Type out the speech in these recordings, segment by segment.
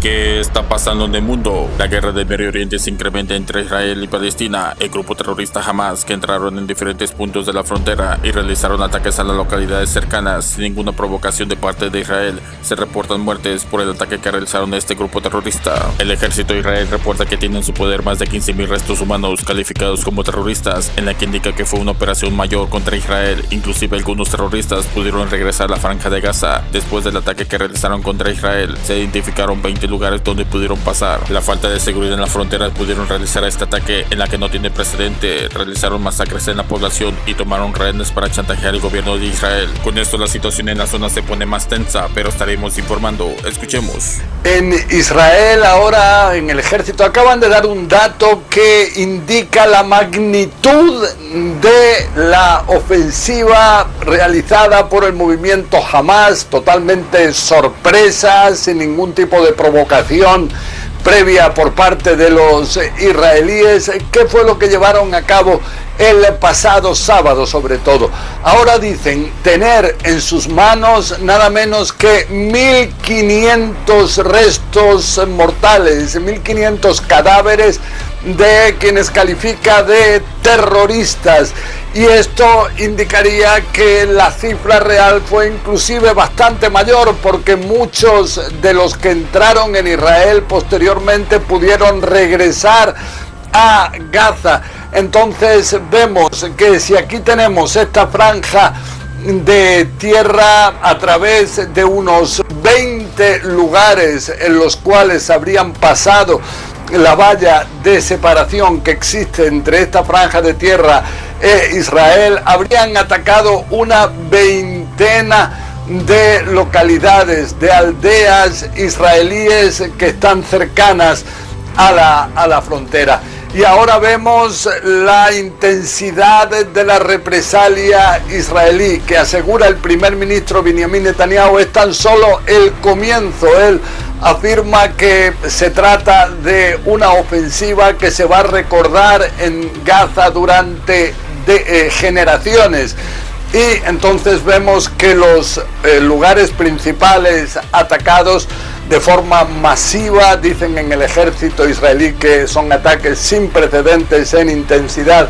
¿Qué está pasando en el mundo? La guerra del Medio Oriente se incrementa entre Israel y Palestina. El grupo terrorista Hamas, que entraron en diferentes puntos de la frontera y realizaron ataques a las localidades cercanas sin ninguna provocación de parte de Israel, se reportan muertes por el ataque que realizaron este grupo terrorista. El ejército de Israel reporta que tiene en su poder más de 15.000 restos humanos calificados como terroristas, en la que indica que fue una operación mayor contra Israel. Inclusive algunos terroristas pudieron regresar a la franja de Gaza. Después del ataque que realizaron contra Israel, se identificaron 20 lugares donde pudieron pasar. La falta de seguridad en la frontera pudieron realizar este ataque en la que no tiene precedente. Realizaron masacres en la población y tomaron rehenes para chantajear al gobierno de Israel. Con esto la situación en la zona se pone más tensa, pero estaremos informando. Escuchemos. En Israel ahora, en el ejército, acaban de dar un dato que indica la magnitud de la ofensiva realizada por el movimiento Hamas, totalmente sorpresa, sin ningún tipo de provocación previa por parte de los israelíes. ¿Qué fue lo que llevaron a cabo el pasado sábado sobre todo? Ahora dicen tener en sus manos nada menos que 1.500 restos mortales, 1.500 cadáveres de quienes califica de terroristas, y esto indicaría que la cifra real fue inclusive bastante mayor, porque muchos de los que entraron en Israel posteriormente pudieron regresar a Gaza. Entonces vemos que si aquí tenemos esta franja de tierra a través de unos 20 lugares en los cuales habrían pasado la valla de separación que existe entre esta franja de tierra e Israel, habrían atacado una veintena de localidades, de aldeas israelíes que están cercanas a la frontera. Y ahora vemos la intensidad de la represalia israelí, que asegura el primer ministro Benjamin Netanyahu es tan solo el comienzo. Él afirma que se trata de una ofensiva que se va a recordar en Gaza durante generaciones. Y entonces vemos que los lugares principales atacados de forma masiva, dicen en el ejército israelí que son ataques sin precedentes en intensidad,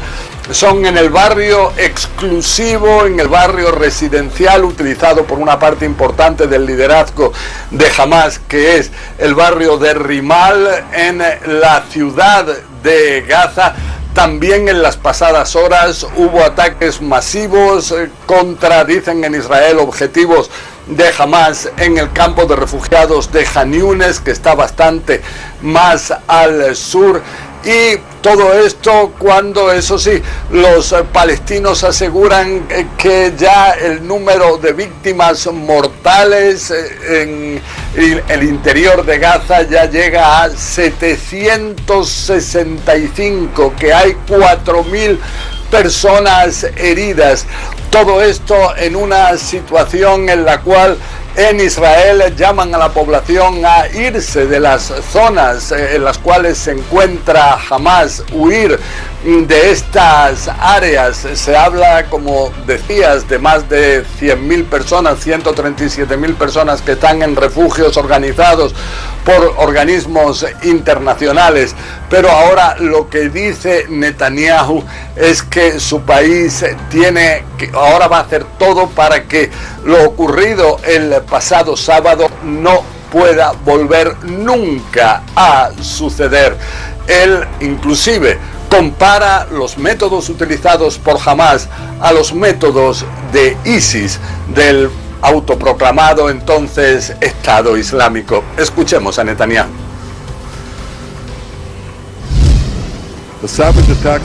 son en el barrio exclusivo, en el barrio residencial utilizado por una parte importante del liderazgo de Hamas, que es el barrio de Rimal, en la ciudad de Gaza. También en las pasadas horas hubo ataques masivos contra, dicen en Israel, objetivos de Hamas en el campo de refugiados de Jan Yunes, que está bastante más al sur. Y todo esto cuando, eso sí, los palestinos aseguran que ya el número de víctimas mortales en el interior de Gaza ya llega a 765, que hay 4.000 personas heridas. Todo esto en una situación en la cual en Israel llaman a la población a irse de las zonas en las cuales se encuentra Hamas, huir de estas áreas. Se habla, como decías, de más de 100.000 personas, 137.000 personas que están en refugios organizados por organismos internacionales. Pero ahora lo que dice Netanyahu es que su país ahora va a hacer todo para que lo ocurrido el pasado sábado no pueda volver nunca a suceder. Él inclusive compara los métodos utilizados por Hamas a los métodos de ISIS, del autoproclamado entonces Estado Islámico. Escuchemos a Netanyahu.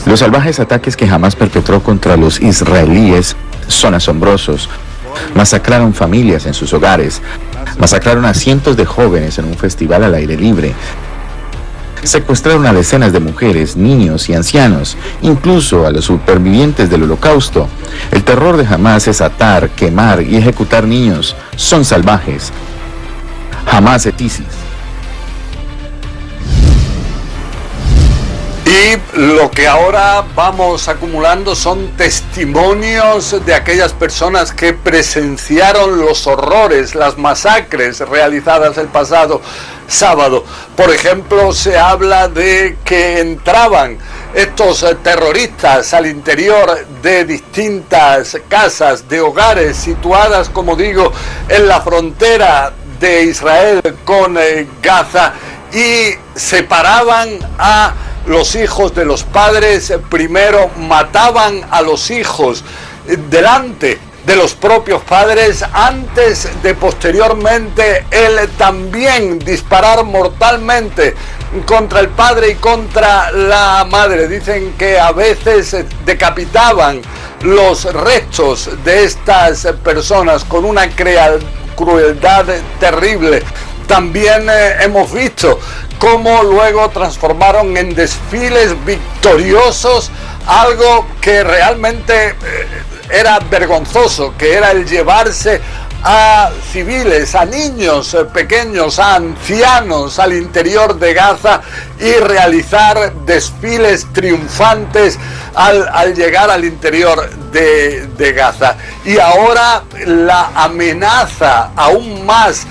Los salvajes ataques que Hamas perpetró contra los israelíes son asombrosos. Masacraron familias en sus hogares, masacraron a cientos de jóvenes en un festival al aire libre, secuestraron a decenas de mujeres, niños y ancianos, incluso a los supervivientes del Holocausto. El terror de Hamas es atar, quemar y ejecutar niños. Son salvajes. Hamas es ISIS. Y lo que ahora vamos acumulando son testimonios de aquellas personas que presenciaron los horrores, las masacres realizadas el pasado sábado. Por ejemplo, se habla de que entraban estos terroristas al interior de distintas casas, de hogares situadas, como digo, en la frontera de Israel con Gaza, y separaban a los hijos de los padres. Primero mataban a los hijos delante de los propios padres, antes de posteriormente él también disparar mortalmente contra el padre y contra la madre. Dicen que a veces decapitaban los restos de estas personas con una crueldad terrible. También hemos visto cómo luego transformaron en desfiles victoriosos algo que realmente era vergonzoso, que era el llevarse a civiles, a niños pequeños, a ancianos al interior de Gaza y realizar desfiles triunfantes al llegar al interior de Gaza. Y ahora la amenaza aún más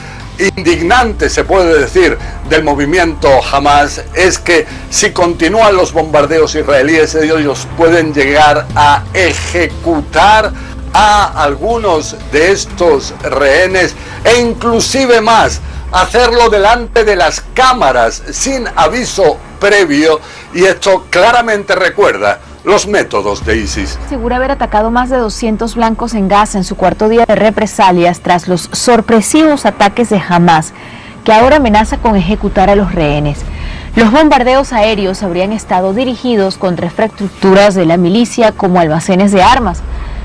indignante, se puede decir, del movimiento Hamas es que si continúan los bombardeos israelíes, ellos pueden llegar a ejecutar a algunos de estos rehenes e inclusive más, hacerlo delante de las cámaras sin aviso previo, y esto claramente recuerda los métodos de ISIS. Asegura haber atacado más de 200 blancos en Gaza en su cuarto día de represalias tras los sorpresivos ataques de Hamas, que ahora amenaza con ejecutar a los rehenes. Los bombardeos aéreos habrían estado dirigidos contra infraestructuras de la milicia como almacenes de armas,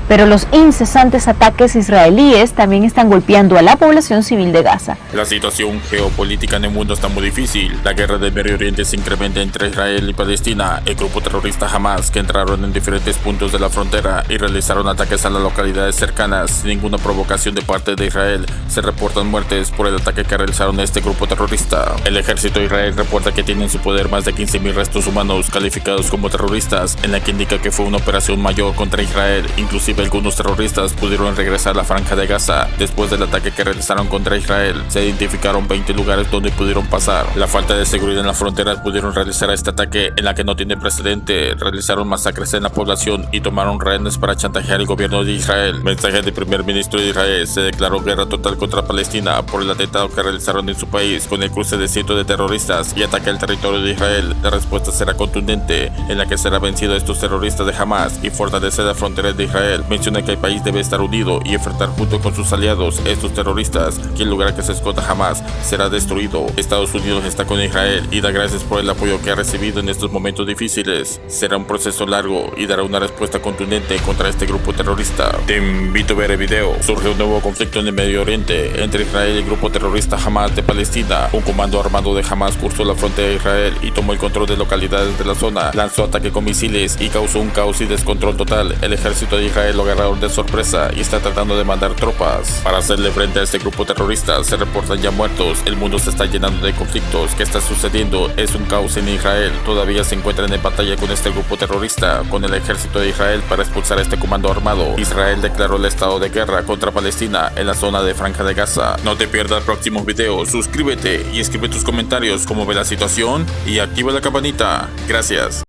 pero los incesantes ataques israelíes también están golpeando a la población civil de Gaza. La situación geopolítica en el mundo está muy difícil. La guerra del Medio Oriente se incrementa entre Israel y Palestina. El grupo terrorista Hamas, que entraron en diferentes puntos de la frontera y realizaron ataques a las localidades cercanas sin ninguna provocación de parte de Israel, se reportan muertes por el ataque que realizaron este grupo terrorista. El ejército de Israel reporta que tiene en su poder más de 15.000 restos humanos calificados como terroristas, en la que indica que fue una operación mayor contra Israel. Inclusive algunos terroristas pudieron regresar a la franja de Gaza después del ataque que realizaron contra Israel. Se identificaron 20 lugares donde pudieron pasar. La falta de seguridad en la frontera pudieron realizar este ataque en la que no tiene precedente. Realizaron masacres en la población y tomaron rehenes para chantajear al gobierno de Israel. Mensaje del primer ministro de Israel: se declaró guerra total contra Palestina por el atentado que realizaron en su país con el cruce de cientos de terroristas y ataque al territorio de Israel. La respuesta será contundente, en la que será vencido a estos terroristas de Hamas y fortalecer las fronteras de Israel. Menciona que el país debe estar unido y enfrentar junto con sus aliados a estos terroristas, que el lugar que se esconda Hamas será destruido. Estados Unidos está con Israel y da gracias por el apoyo que ha recibido en estos momentos difíciles. Será un proceso largo y dará una respuesta contundente contra este grupo terrorista. Te invito a ver el video. Surge un nuevo conflicto en el Medio Oriente entre Israel y el grupo terrorista Hamas de Palestina. Un comando armado de Hamas cruzó la frontera de Israel y tomó el control de localidades de la zona. Lanzó ataque con misiles y causó un caos y descontrol total. El ejército de Israel lo agarraron de sorpresa y está tratando de mandar tropas para hacerle frente a este grupo terrorista. Se reportan ya muertos. El mundo se está llenando de conflictos. ¿Qué está sucediendo? Es un caos en Israel. Todavía se encuentran en batalla con este grupo terrorista, con el ejército de Israel, para expulsar a este comando armado. Israel declaró el estado de guerra contra Palestina en la zona de Franja de Gaza. No te pierdas próximos videos. Suscríbete y escribe tus comentarios cómo ve la situación y activa la campanita. Gracias.